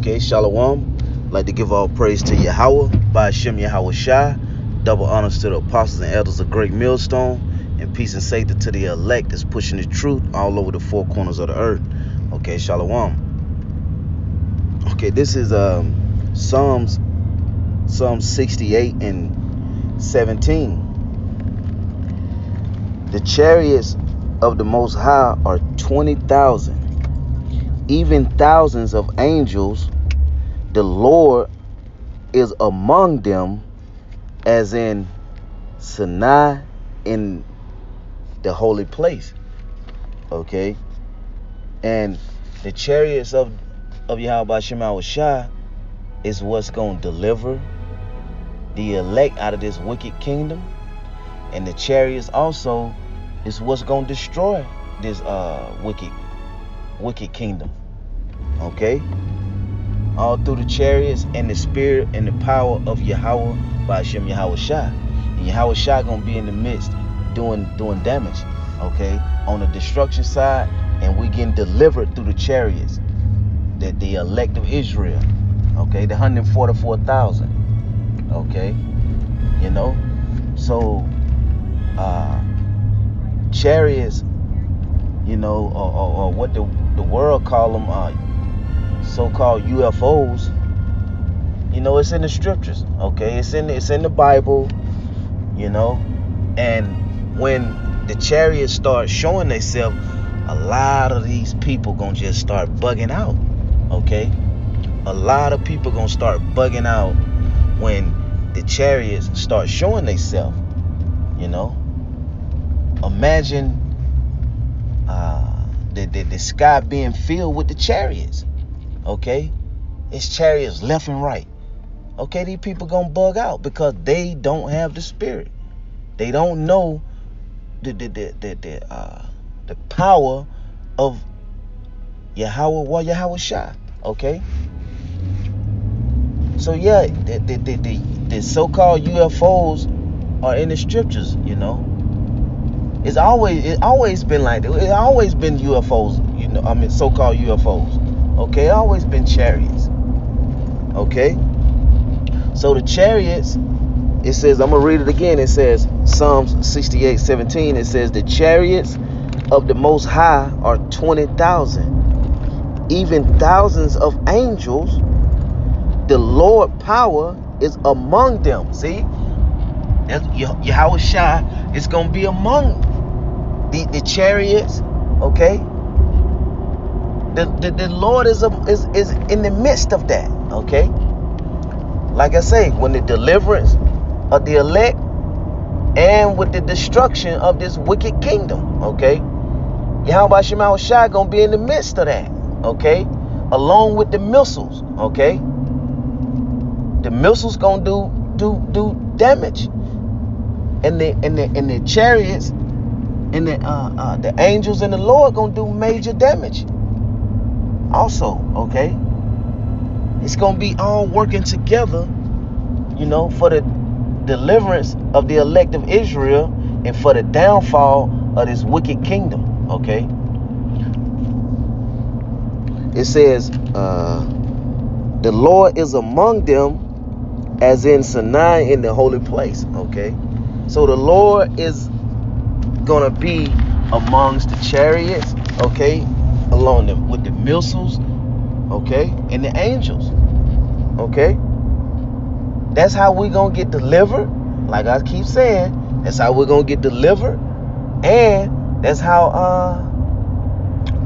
Okay, Shalom. I'd like to give all praise to Yahweh, by Hashem Yahweh Shai. Double honors to the apostles and elders of Great Millstone. And peace and safety to the elect that's pushing the truth all over the four corners of the earth. Okay, Shalom. Okay, this is Psalms 68 and 17. The chariots of the Most High are 20,000, even thousands of angels. The Lord is among them, as in Sinai, in the holy place. Okay, and the chariots of Yahweh Shema Shai is what's going to deliver the elect out of this wicked kingdom, and the chariots also is what's going to destroy this wicked kingdom. Okay, all through the chariots and the spirit and the power of Yahweh by Hashem Yahweh Shai. And Yahweh Shai gonna be in the midst doing damage, okay, on the destruction side, and we getting delivered through the chariots, that the elect of Israel, okay, the 144,000, okay, you know. So chariots, you know, or what the world call them, so-called UFOs, you know, it's in the scriptures, okay, it's in the Bible, you know. And when the chariots start showing themselves, a lot of these people gonna just start bugging out, okay. A lot of people gonna start bugging out when the chariots start showing themselves, you know. Imagine the sky being filled with the chariots, okay. It's chariots left and right, okay. These people gonna bug out because they don't have the spirit. They don't know the power of Yahweh Shai, okay. So yeah, the so-called UFOs are in the scriptures, you know. It's always been like that. It's always been UFOs, you know. I mean, so-called UFOs, okay. Always been chariots, okay. So the chariots, it says, I'm gonna read it again. It says Psalms 68:17. It says the chariots of the Most High are 20,000, even thousands of angels. The Lord power is among them. See, Yahweh Shai is gonna be among the chariots, okay. The Lord is in the midst of that, okay. Like I say, when the deliverance of the elect and with the destruction of this wicked kingdom, okay, Yahweh Shema Shai gonna be in the midst of that, okay, along with the missiles, okay. The missiles gonna do damage, and the chariots and the angels and the Lord gonna do major damage also, okay. It's gonna be all working together, you know, for the deliverance of the elect of Israel and for the downfall of this wicked kingdom, okay. It says the Lord is among them, as in Sinai, in the holy place, okay. So the Lord is gonna be amongst the chariots, okay, along with the missiles, okay, and the angels, okay. That's how we gonna get delivered. Like I keep saying, that's how we're gonna get delivered, and that's how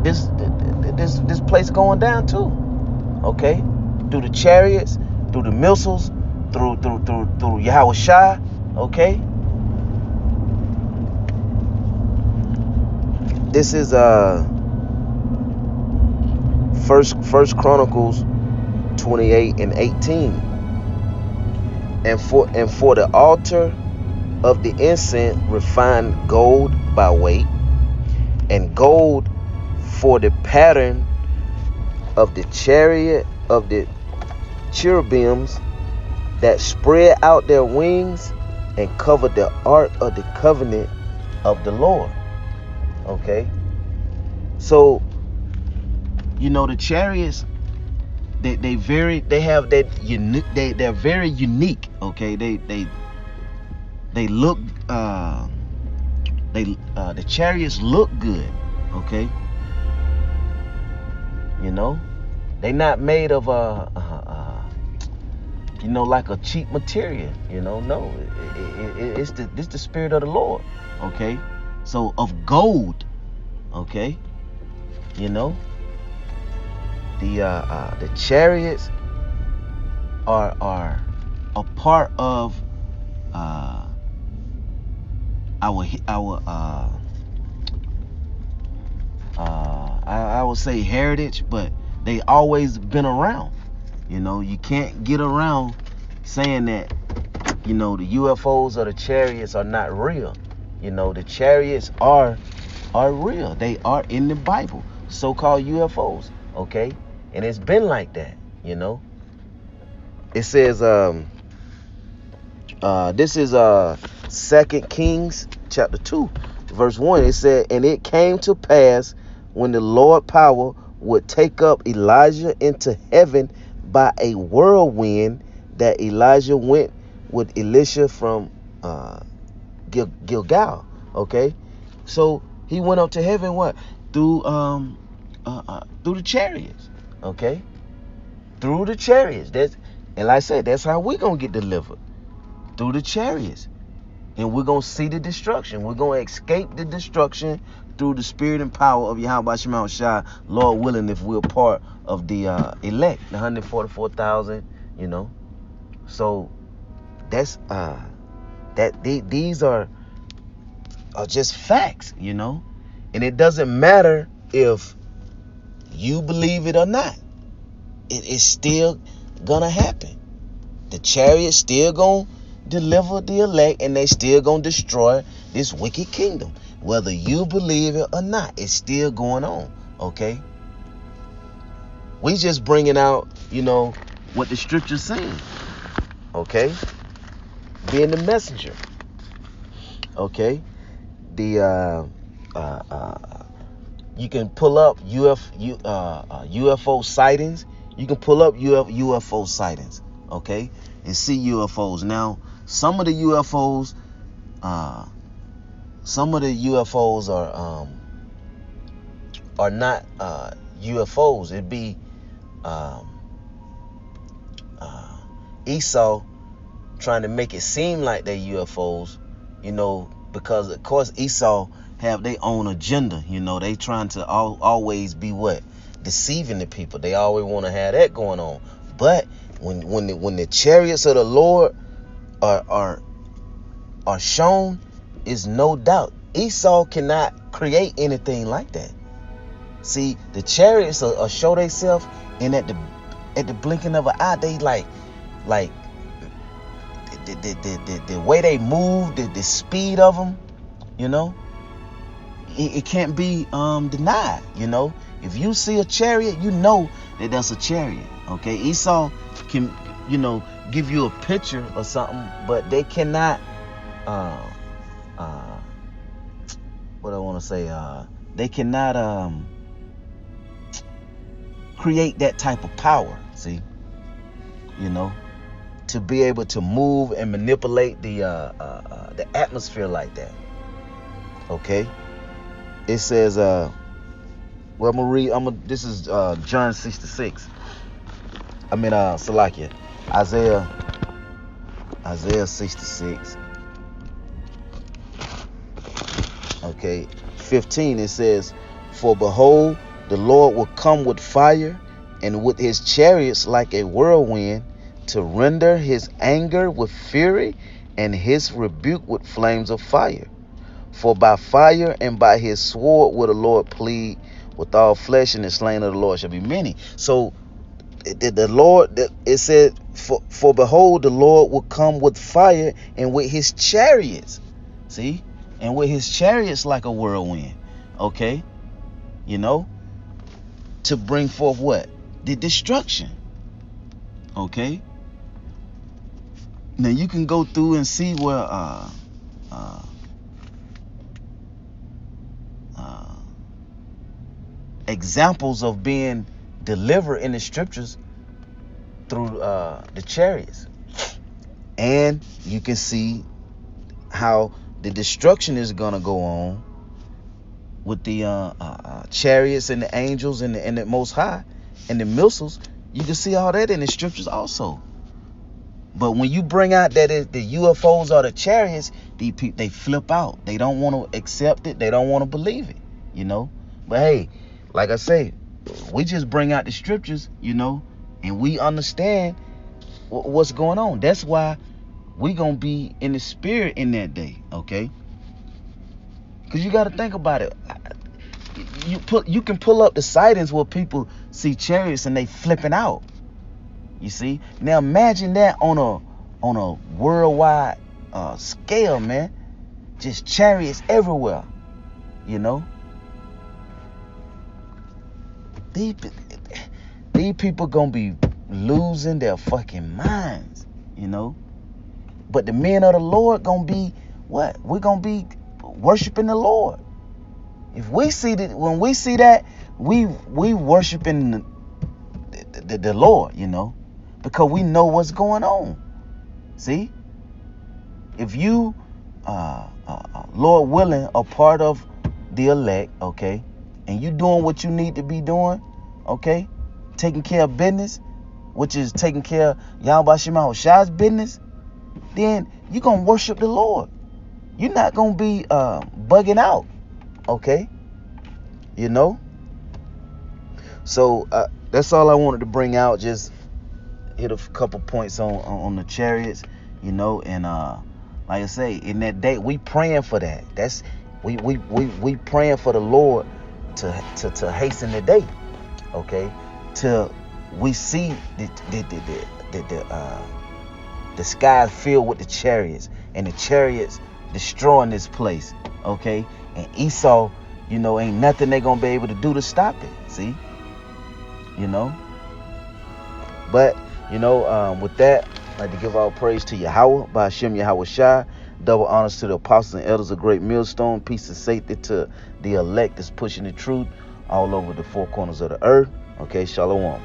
this place going down too, okay. Through the chariots, through the missiles, through Yahweh Shai, okay. This is First Chronicles 28 and 18. And for the altar of the incense, refined gold by weight, and gold for the pattern of the chariot of the cherubims that spread out their wings and covered the ark of the covenant of the Lord. Okay, so you know the chariots they have that unique, they're very unique. Okay, they look the chariots look good. Okay, you know, they not made of like a cheap material. No, it's the spirit of the Lord. Okay, so of gold. Okay, you know, the chariots are a part of our I would say heritage, but they always been around. You can't get around saying that the UFOs or the chariots are not real. The chariots are real. They are in the Bible, so-called UFOs. Okay, and it's been like that. It says this is 2 Kings chapter 2 verse 1. It said, and it came to pass when the Lord power would take up Elijah into heaven by a whirlwind, that Elijah went with Elisha from Gilgal. Okay, so he went up to heaven what? Through the chariots. Okay, through the chariots. And like I said, that's how we're gonna get delivered, through the chariots. And we're going to see the destruction. We're going to escape the destruction through the spirit and power of Yahweh Shema Shai, Lord willing, if we're part of the elect, the 144,000, So that's these are just facts, And it doesn't matter if you believe it or not. It is still going to happen. The chariot's still going to deliver the elect, and they still gonna destroy this wicked kingdom, whether you believe it or not. It's still going on. Okay, we just bringing out what the scripture's saying. Okay, being the messenger. Okay, the you can pull up UFO sightings. You can pull up UFO sightings. Okay, and see UFOs. Now, some of the UFOs are not UFOs. It'd be Esau trying to make it seem like they're UFOs, because of course Esau have their own agenda. They trying to always be what? Deceiving the people. They always want to have that going on. But when the chariots of the Lord are shown, is no doubt Esau cannot create anything like that. See, the chariots will show themselves, and at the blinking of an eye, they like the way they move, the speed of them, it can't be denied. If you see a chariot, that that's a chariot. Okay, Esau can give you a picture or something, but they cannot what I want to say, they cannot create that type of power. See, to be able to move and manipulate the atmosphere like that. Okay, it says I'm gonna read. This is John 66. Salakia, Isaiah 66. Okay, 15. It says, for behold, the Lord will come with fire, and with his chariots like a whirlwind, to render his anger with fury, and his rebuke with flames of fire. For by fire and by his sword will the Lord plead with all flesh, and the slain of the Lord shall be many. So the Lord, it said, for behold, the Lord will come with fire, and with his chariots. See, and with his chariots like a whirlwind. Okay, to bring forth what? The destruction. Okay, now you can go through and see where examples of being delivered in the scriptures through the chariots. And you can see how the destruction is gonna go on with the chariots and the angels and the Most High and the missiles. You can see all that in the scriptures also. But when you bring out that the UFOs or the chariots, these people, they flip out. They don't want to accept it. They don't want to believe it, you know. But hey, like I say, we just bring out the scriptures, you know, and we understand what's going on. That's why we gonna be in the spirit in that day, okay? Because you got to think about it. You can pull up the sightings where people see chariots and they flipping out. You see? Now imagine that on a worldwide scale, man. Just chariots everywhere, you know? These people gonna be losing their fucking minds, you know? But the men of the Lord gonna be what? We're gonna be worshiping the Lord. If we see that, when we see that, we worshiping the Lord, you know? Because we know what's going on. See? If you, Lord willing, are part of the elect, okay, and you doing what you need to be doing, okay, taking care of business, which is taking care of Yahweh Shema Shai's business, then you're going to worship the Lord. You're not going to be bugging out, okay, you know? So that's all I wanted to bring out, just hit a couple points on the chariots, you know, and like I say, in that day, we praying for that. That's we praying for the Lord to hasten the day, okay, till we see the sky filled with the chariots, and the chariots destroying this place, okay, and Esau, you know, ain't nothing they gonna be able to do to stop it. See, you know, but. You know, with that, I'd like to give all praise to Yahweh, by Hashem Yahweh Shai. Double honors to the apostles and elders of Great Millstone. Peace and safety to the elect that's pushing the truth all over the four corners of the earth. Okay, Shalom.